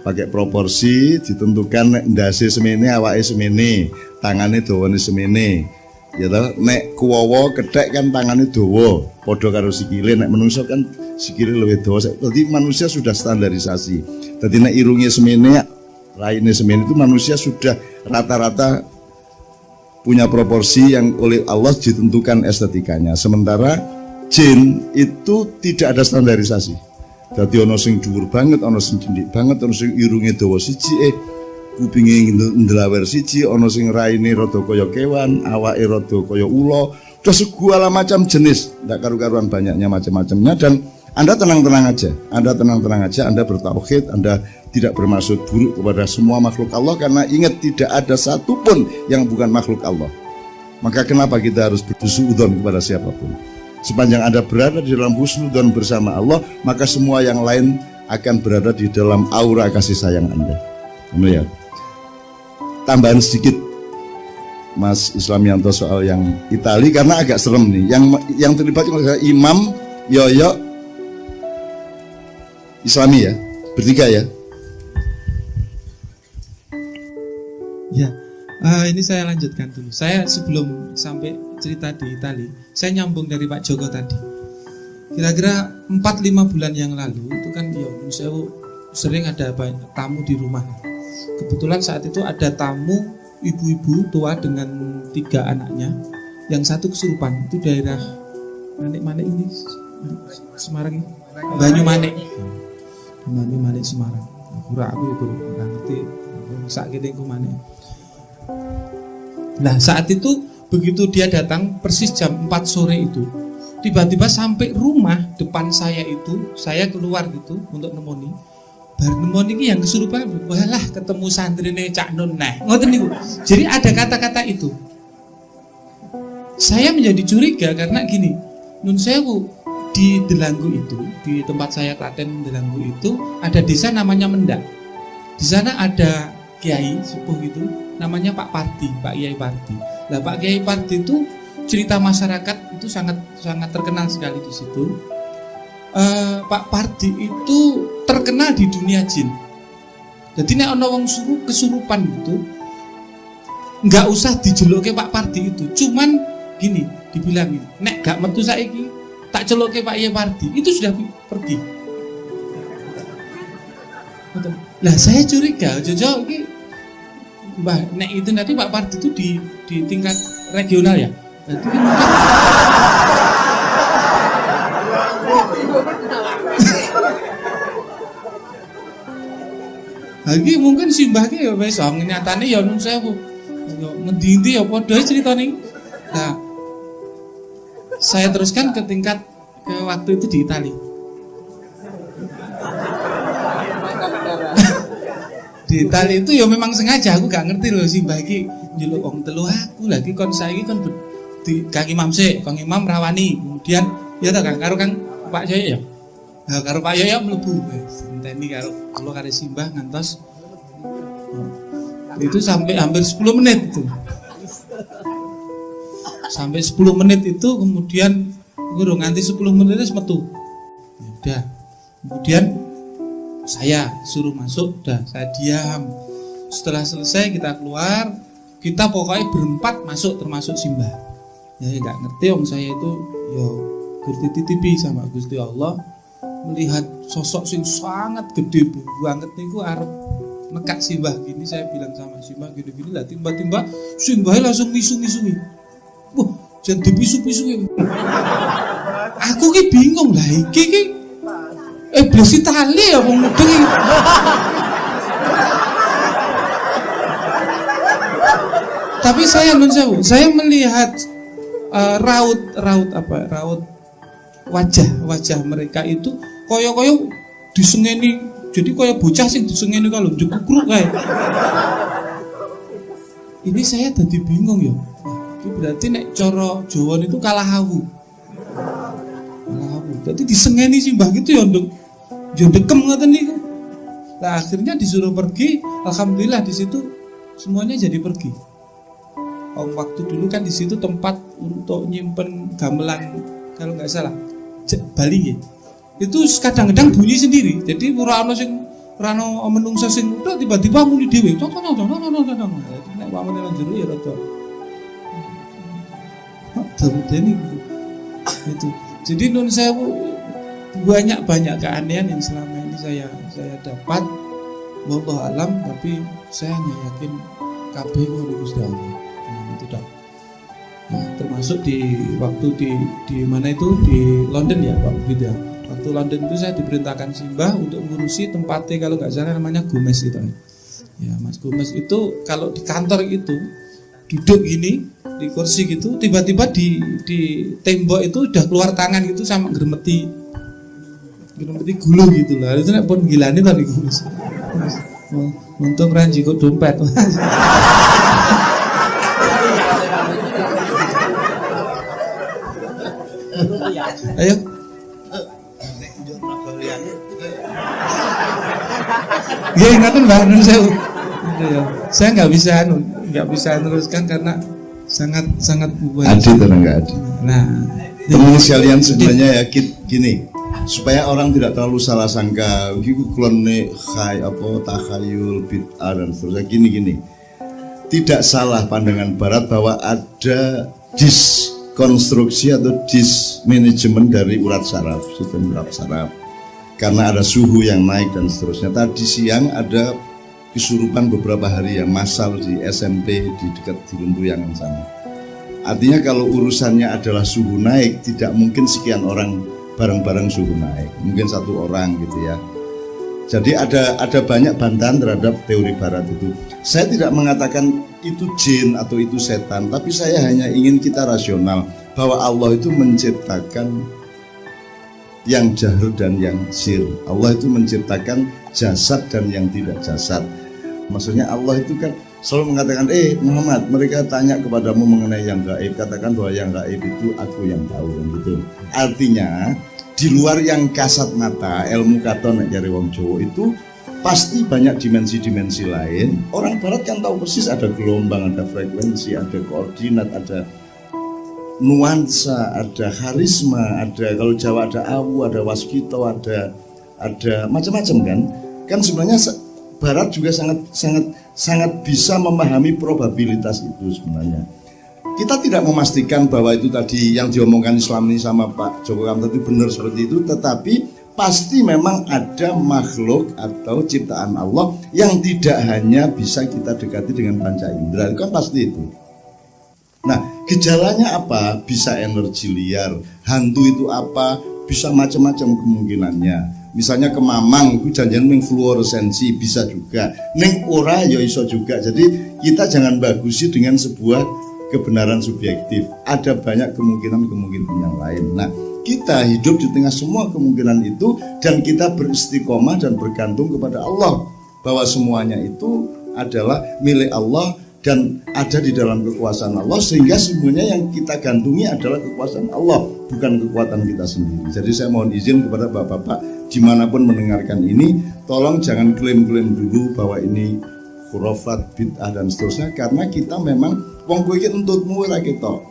pakai proporsi, ditentukan ndase semene, awake semene, tangane dawane semene. Ya toh, nek kuwawa kethek kan tangane dawa, padha karo sikile, nek menungso kan sikile luwih dawa. Jadi manusia sudah standarisasi. Jadi nek irunge semene, raine semene itu manusia sudah rata-rata punya proporsi yang oleh Allah ditentukan estetikanya. Sementara jin itu tidak ada standarisasi. Jadi ono sing dhuwur banget, ono sing cendik banget, ono sing irunge dawa siji, kupinge ndelawer siji, ono sing raine rada kaya kewan, awake rada kaya ula, udah segala macam jenis, ndak karu-karuan banyaknya macam-macamnya. Dan Anda tenang-tenang aja, Anda bertauhid, Anda tidak bermaksud buruk kepada semua makhluk Allah, karena ingat tidak ada satupun yang bukan makhluk Allah. Maka kenapa kita harus berhusnudzon kepada siapapun? Sepanjang Anda berada di dalam husnudzon bersama Allah, maka semua yang lain akan berada di dalam aura kasih sayang Anda. Ya. Tambahan sedikit Mas Islamianto soal yang Itali, karena agak serem nih. Yang terlibat Imam Yoyo Islami ya, bertiga ya. Ya, ini saya lanjutkan dulu. Saya sebelum sampai cerita di Itali, saya nyambung dari Pak Joko tadi. Kira-kira 4-5 bulan yang lalu itu kan ya, saya sering ada tamu di rumah. Kebetulan saat itu ada tamu ibu-ibu tua dengan 3 anaknya. Yang satu kesurupan, itu daerah Manik-Manik ini, Semarang ini, Banyumanik Semarang. Aku itu nggak ngerti sak gede Manik. Nah saat itu begitu dia datang persis jam 4 sore itu, tiba-tiba sampai rumah depan saya itu, saya keluar gitu untuk nemoni. Bar nemoni yang kesurupan, walah ketemu santrine Cak Nun. Nah, ngoten niku. Jadi ada kata-kata itu. Saya menjadi curiga karena gini, Nun Sewu di Delanggu itu, di tempat saya Klaten Delanggu itu ada desa namanya Mendak. Di sana ada kiai sepuh itu namanya Pak Parti, Pak Kiai Parti. Nah, Pak Kiai Parti itu cerita masyarakat itu sangat terkenal sekali di situ. Pak Parti itu terkenal di dunia jin. Jadi nek ana wong kesurupan itu nggak usah dijeluke Pak Parti itu. Cuman gini, dibilangin, nek gak metu saiki tak celuke Pak Kiai Parti, itu sudah pergi. Lah saya curiga, Jojo ini Mbah, nek itu nanti Pak Parti itu di tingkat regional ya. Nanti lagi mungkin si Mbah ki ya wis nyatane ya nun sewu. Yo ngendi-endi ya padha critane. Nah, saya teruskan ke tingkat ke waktu itu di Itali. Di Itali itu ya memang sengaja, aku gak ngerti loh si Mbah iki njeluk wong telu aku lagi kon saiki kon di Kang Imam sik, Kang Imam rawani. Kemudian ya ta Kang karo Kang Pak Yoyo ya. Nah, karo Pak Yoyo mlebu. Enteni karo kula karo si Mbah ngantos itu sampai hampir 10 menit itu. Sampai 10 menit itu kemudian guru nganti 10 menit wis metu. Ya udah. Kemudian saya suruh masuk, udah saya diam. Setelah selesai kita keluar, kita pokoknya berempat masuk termasuk Simbah. Ya nggak ngerti om saya itu yo dititipi sama Gusti Allah melihat sosok sing sangat gede banget niku arep nekak Simbah gini. Saya bilang sama Simbah gini-gini lah, tiba-tiba Simbah langsung misu-misui. Wah, jangan dipisu-pisui. Aku ki bingung lah iki iblis Itali ya wong mudeng. Tapi saya melihat raut wajah mereka itu koyo-koyo disengeni Jadi kayak bocah sing disengeni kalau jekukruk kae. Ini saya tadi bingung ya. Ini berarti nek cara Jawa itu kalah hawu. Kalah hawu. Jadi disengeni simbah gitu ya nduk. Yo dekem ngoten niku. Nah, akhirnya disuruh pergi, alhamdulillah di situ semuanya jadi pergi. Waktu dulu kan di situ tempat untuk nyimpen gamelan kalau nggak salah Bali ya. Itu kadang-kadang bunyi sendiri. Jadi ora ono sing ora ono menungsa sing udah tiba-tiba muni dhewe. Nek pamane nang jero ya rada. Terus itu. Jadi nun sewu banyak keanehan yang selama ini saya dapat. Wallahu alam, tapi saya hanya yakin kabeh ngono Gusti Allah. Itu dah. Nah, termasuk di waktu di mana itu di London ya Pak gitu ya. Waktu London itu saya diperintahkan simbah untuk mengurusi tempatnya kalau nggak salah namanya Gomez itu. Ya Mas Gomez itu kalau di kantor itu duduk gini di kursi gitu, tiba-tiba di tembok itu udah keluar tangan gitu sama geremeti gulu gitu lah. Itu nek pun gilane tadi Gomez. Untung ranji kok dompet. Ayo. Ya ingatkan Mbak Nun saya nggak bisa teruskan karena sangat Adi atau enggak Adi? Nah, teman sekalian sebenarnya ya gini, supaya orang tidak terlalu salah sangka gitu klone takhayul bid'ah dan seterusnya gini. Tidak salah pandangan barat bahwa ada diskonstruksi atau dismanajemen dari urat saraf, sistem urat saraf. Karena ada suhu yang naik dan seterusnya. Tadi siang ada kesurupan beberapa hari yang massal di SMP di dekat di Lempuyangan sana. Artinya kalau urusannya adalah suhu naik, tidak mungkin sekian orang bareng-bareng suhu naik. Mungkin satu orang gitu ya. Jadi ada banyak bantahan terhadap teori barat itu. Saya tidak mengatakan itu jin atau itu setan, tapi saya hanya ingin kita rasional bahwa Allah itu menciptakan yang jahar dan yang sir. Allah itu menciptakan jasad dan yang tidak jasad. Maksudnya Allah itu kan selalu mengatakan, Muhammad, mereka tanya kepadamu mengenai yang gaib, katakan bahwa yang gaib itu aku yang tahu, gitu. Artinya di luar yang kasat mata, ilmu katon dari wong Jawa itu pasti banyak dimensi-dimensi lain. Orang barat kan tahu persis ada gelombang, ada frekuensi, ada koordinat, ada nuansa, ada karisma, ada kalau Jawa ada awu, ada waskito, ada macam-macam kan. Kan sebenarnya Barat juga sangat bisa memahami probabilitas itu sebenarnya. Kita tidak memastikan bahwa itu tadi yang diomongkan Islam ini sama Pak Joko Kamto itu benar seperti itu, tetapi pasti memang ada makhluk atau ciptaan Allah yang tidak hanya bisa kita dekati dengan panca indera, itu kan pasti itu. Nah, gejalanya apa? Bisa energi liar, hantu itu apa? Bisa macam-macam kemungkinannya. Misalnya ke Mamang itu janjian mengfluoresensi, bisa juga. Neng ora ya iso juga. Jadi kita jangan bagusi dengan sebuah kebenaran subjektif. Ada banyak kemungkinan yang lain. Nah, kita hidup di tengah semua kemungkinan itu dan kita beristiqomah dan bergantung kepada Allah bahwa semuanya itu adalah milik Allah dan ada di dalam kekuasaan Allah, sehingga semuanya yang kita gantungi adalah kekuasaan Allah, bukan kekuatan kita sendiri. Jadi saya mohon izin kepada bapak-bapak dimanapun mendengarkan ini, tolong jangan klaim-klaim dulu bahwa ini khurafat, bid'ah dan seterusnya, karena kita memang wong kowe iki entutmu ora ketok.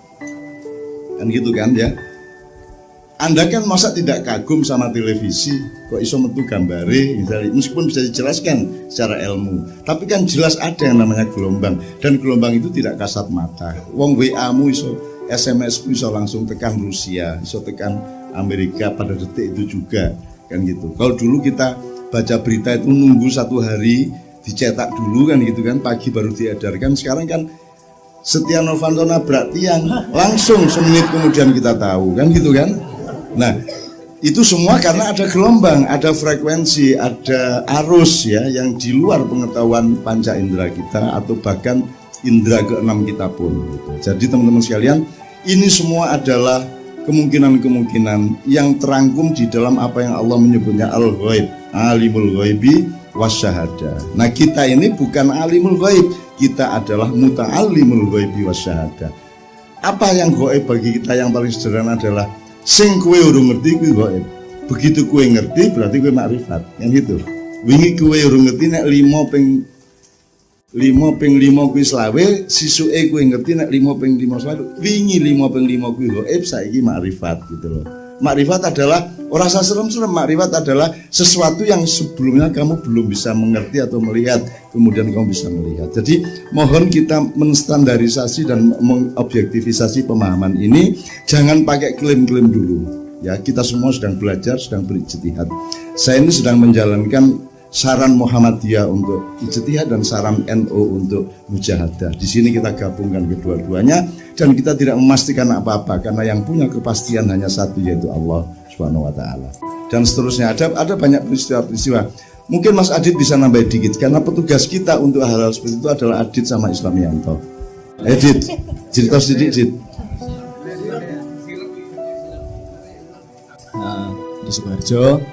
Kan gitu kan ya. Anda kan masa tidak kagum sama televisi, kok iso metu gambare, misalnya, meskipun bisa dijelaskan secara ilmu, tapi kan jelas ada yang namanya gelombang, dan gelombang itu tidak kasat mata. Wong WA-mu iso, SMS-mu iso langsung tekan Rusia, iso tekan Amerika pada detik itu juga, kan gitu. Kalau dulu kita baca berita itu nunggu 1 hari, dicetak dulu kan gitu kan, pagi baru diedarkan. Sekarang kan Setia Novanto nabrak tiang, langsung semenit kemudian kita tahu, kan gitu kan. Nah, itu semua karena ada gelombang, ada frekuensi, ada arus ya yang di luar pengetahuan panca indera kita atau bahkan indera ke-6 kita pun gitu. Jadi teman-teman sekalian, ini semua adalah kemungkinan-kemungkinan yang terangkum di dalam apa yang Allah menyebutnya al-ghaib. alimul ghaibi wasyahadah. Nah, kita ini bukan alimul ghaib, kita adalah muta'allimul ghaibi wasyahadah. Apa yang gaib bagi kita yang paling sederhana adalah sing kowe urung ngerti kuwi gaib. Begitu kowe ngerti berarti kowe makrifat. Yang gitu. Wingi kowe urung ngerti nek 5 ping 5 kuwi selawe, sisuke kowe ngerti nek 5 ping 5 selawe. Wingi 5 ping 5 kuwi gaib, saiki makrifat gitu loh. Makrifat adalah orang serem-serem, makrifat adalah sesuatu yang sebelumnya kamu belum bisa mengerti atau melihat, kemudian kamu bisa melihat. Jadi mohon kita menstandarisasi dan mengobjektivisasi pemahaman ini, jangan pakai klaim-klaim dulu. Ya, kita semua sedang belajar, sedang berijtihad. Saya ini sedang menjalankan saran Muhammadiyah untuk ijtihad dan saran NU untuk mujahadah. Di sini kita gabungkan kedua-duanya dan kita tidak memastikan apa-apa karena yang punya kepastian hanya satu, yaitu Allah Subhanahu wa taala. Dan seterusnya ada banyak peristiwa-peristiwa. Mungkin Mas Adit bisa nambah dikit karena petugas kita untuk hal-hal seperti itu adalah Adit sama Islamianto. Adit, cerita sedikit, Adit. Di Sukoharjo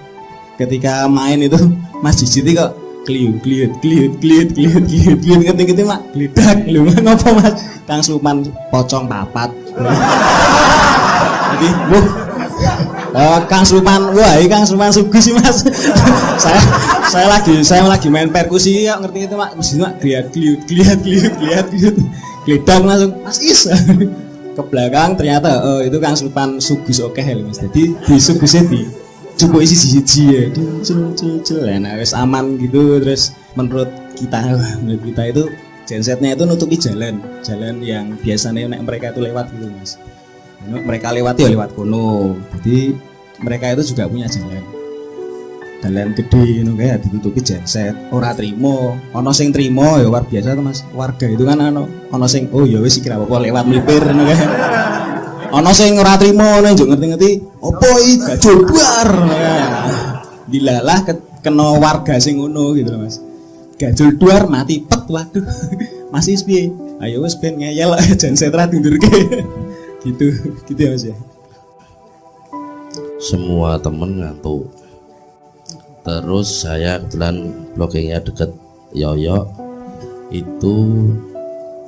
ketika main itu Mas Jijiti kok kliut ngerti mak gledak lho ngopo Mas Kang Sluman pocong papat. Jadi Kang Sluman, wah Kang Sluman sugu sih Mas. saya lagi main perkusi kok ngerti itu mak mesti mak kliut gledak langsung Mas Is ke belakang ternyata itu Kang Sluman sugus oke lho Mas. Jadi di sugusnya di coba isi siji ya, cul, nah wes aman gitu. Terus menurut kita itu gensetnya itu nutupi jalan yang biasanya mereka itu lewat gitu Mas. Mereka lewat ya lewat kono, jadi mereka itu juga punya jalan gede, kayak ditutupi genset. Ora trimo, ono sing trimo ya luar biasa tuh Mas. Warga itu kan ono sing oh ya wes kira apa lewat melipir, kayak. Ono sing ora trimo nang ngerti-ngerti opo iki gajul duar. Dilalah kena warga sing ngono gitu loh Mas. Gajul duar mati pet, waduh. Masih piye? Ayo wis ben ngeyel jan setra dundurke. Gitu ya Mas ya. Semua temen ngantuk. Terus saya kebetulan bloggingnya deket Yoyo. Itu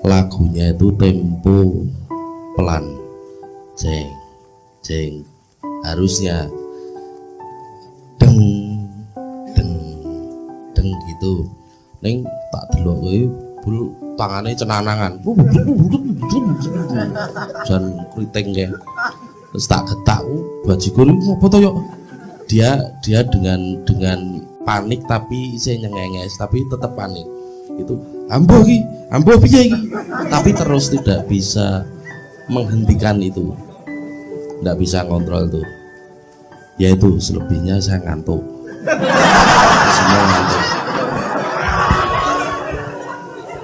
lagunya itu tempo pelan. Jeng harusnya deng gitu. Neng tak delok kowe bul tangane cenanangan. Jan kriting ya. Terus tak getak bajigur ngopo to yo. Dia dengan panik tapi saya nyengenges tapi tetap panik. Itu ambo piye iki. Tapi terus tidak bisa menghentikan itu, nggak bisa ngontrol tuh. Ya itu selebihnya saya ngantuk. Semua ngantuk.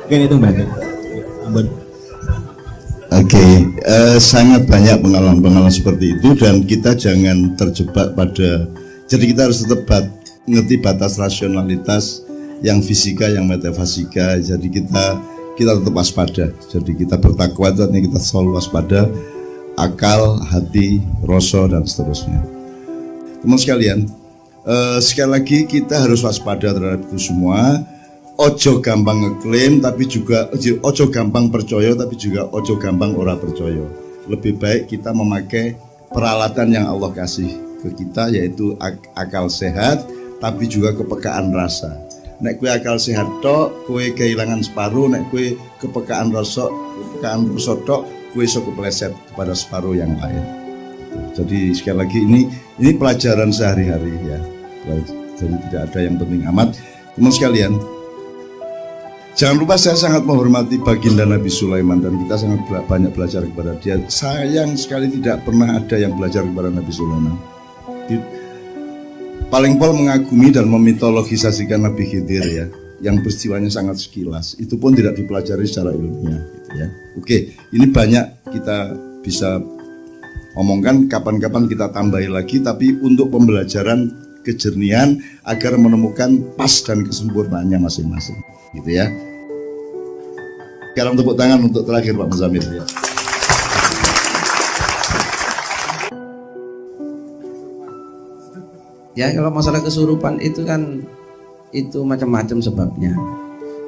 Mungkin itu Mbak. Oke, sangat banyak pengalaman-pengalaman seperti itu dan kita jangan terjebak pada. Jadi kita harus tetap ngerti batas rasionalitas yang fisika, yang metafisika. Jadi kita tetap waspada. Jadi kita bertakwa itu artinya kita selalu waspada, akal, hati, rasa dan seterusnya. Teman sekalian, sekali lagi kita harus waspada terhadap itu semua. Ojo gampang ngeklaim tapi juga ojo gampang percaya tapi juga ojo gampang ora percaya. Lebih baik kita memakai peralatan yang Allah kasih ke kita, yaitu akal sehat tapi juga kepekaan rasa. Nek kue akal sehat tok, kue kehilangan separuh. Nek kue kepekaan rasa tok, kue sok kepleset kepada separuh yang lain. Jadi sekali lagi ini pelajaran sehari-hari ya. Jadi tidak ada yang penting amat. Teman sekalian, jangan lupa saya sangat menghormati baginda Nabi Sulaiman dan kita sangat banyak belajar kepada dia. Sayang sekali tidak pernah ada yang belajar kepada Nabi Sulaiman. Paling pol mengagumi dan memitologisasikan Nabi Khidir ya, yang peristiwanya sangat sekilas. Itu pun tidak dipelajari secara ilmiah gitu ya. Oke, ini banyak kita bisa omongkan, kapan-kapan kita tambahi lagi, tapi untuk pembelajaran kejernihan agar menemukan pas dan kesempurnaannya masing-masing gitu ya. Sekarang tepuk tangan untuk terakhir Pak Muzamil ya. Ya, kalau masalah kesurupan itu kan itu macam-macam sebabnya.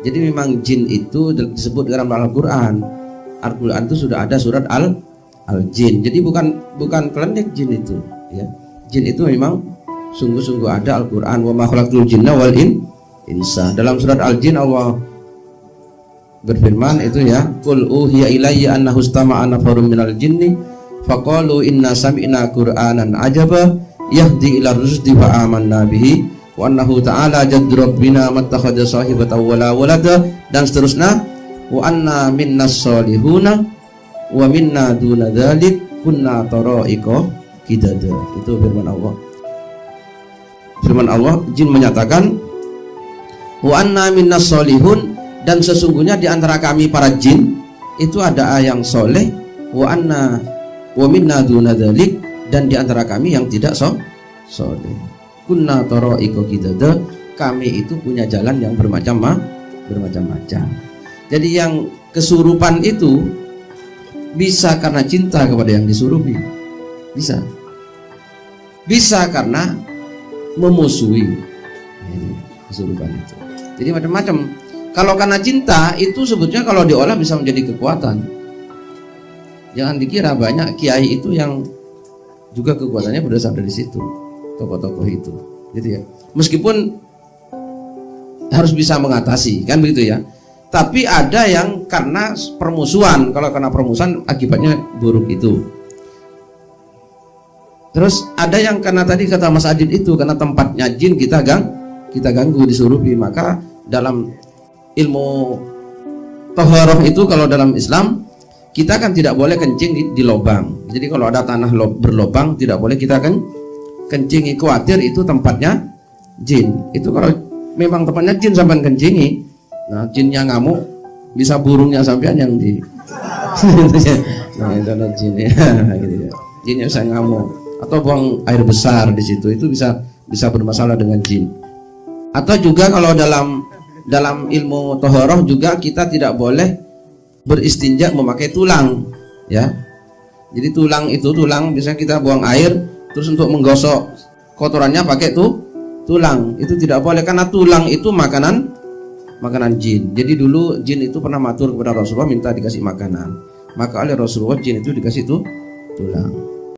Jadi memang jin itu disebut dalam Al-Qur'an. Al-Qur'an itu sudah ada surat Al-Jin. Jadi bukan klinik jin itu, ya. Jin itu memang sungguh-sungguh ada Al-Qur'an, wa ma khalaqtul jinna wal insa. Dalam surat Al-Jin Allah berfirman itu ya, qul uhiya ilayya annahu istama'a nafarun minal jinni faqalu inna sami'na qur'anan ajaba yahdi ila rusdi fa amanna bihi wa annahu ta'ala jaddu rabbina mattakhadha sahibatan wala walada, dan seterusnya, wa anna minnas solihuna wa minna duna dzalik kunna tara'iqa qidada. Itu firman Allah. Firman Allah, jin menyatakan wa anna minnas solihun, dan sesungguhnya di antara kami para jin itu ada yang soleh, wa minna duna dzalik, dan di antara kami yang tidak soleh. Kunna tara'iqa qidada, kami itu punya jalan yang bermacam-macam. Jadi yang kesurupan itu bisa karena cinta kepada yang disurupi, bisa karena memusuhi, kesurupan itu. Jadi macam-macam. Kalau karena cinta itu sebetulnya kalau diolah bisa menjadi kekuatan. Jangan dikira banyak kiai itu yang juga kekuatannya berdasar dari situ, tokoh-tokoh itu, gitu ya. Meskipun harus bisa mengatasi, kan begitu ya. Tapi ada yang karena permusuhan. Kalau karena permusuhan akibatnya buruk itu. Terus ada yang karena tadi kata Mas Adit itu karena tempatnya jin kita ganggu disurupi. Maka dalam ilmu taharah itu kalau dalam Islam kita kan tidak boleh kencing di lubang. Jadi kalau ada tanah berlubang tidak boleh kita kan kencingi, khawatir itu tempatnya jin. Itu kalau memang tempatnya jin sampai kencingi, nah jinnya ngamuk, bisa burungnya sampean yang di nah itu ada jin ya, gitu ya. Jinnya bisa ngamuk atau buang air besar di situ, itu bisa bermasalah dengan jin. Atau juga kalau dalam ilmu taharah juga kita tidak boleh beristinja memakai tulang, ya. Jadi tulang biasanya kita buang air terus untuk menggosok kotorannya pakai tulang, itu tidak boleh karena tulang itu makanan jin. Jadi dulu jin itu pernah matur kepada Rasulullah minta dikasih makanan, maka oleh Rasulullah jin itu dikasih tulang.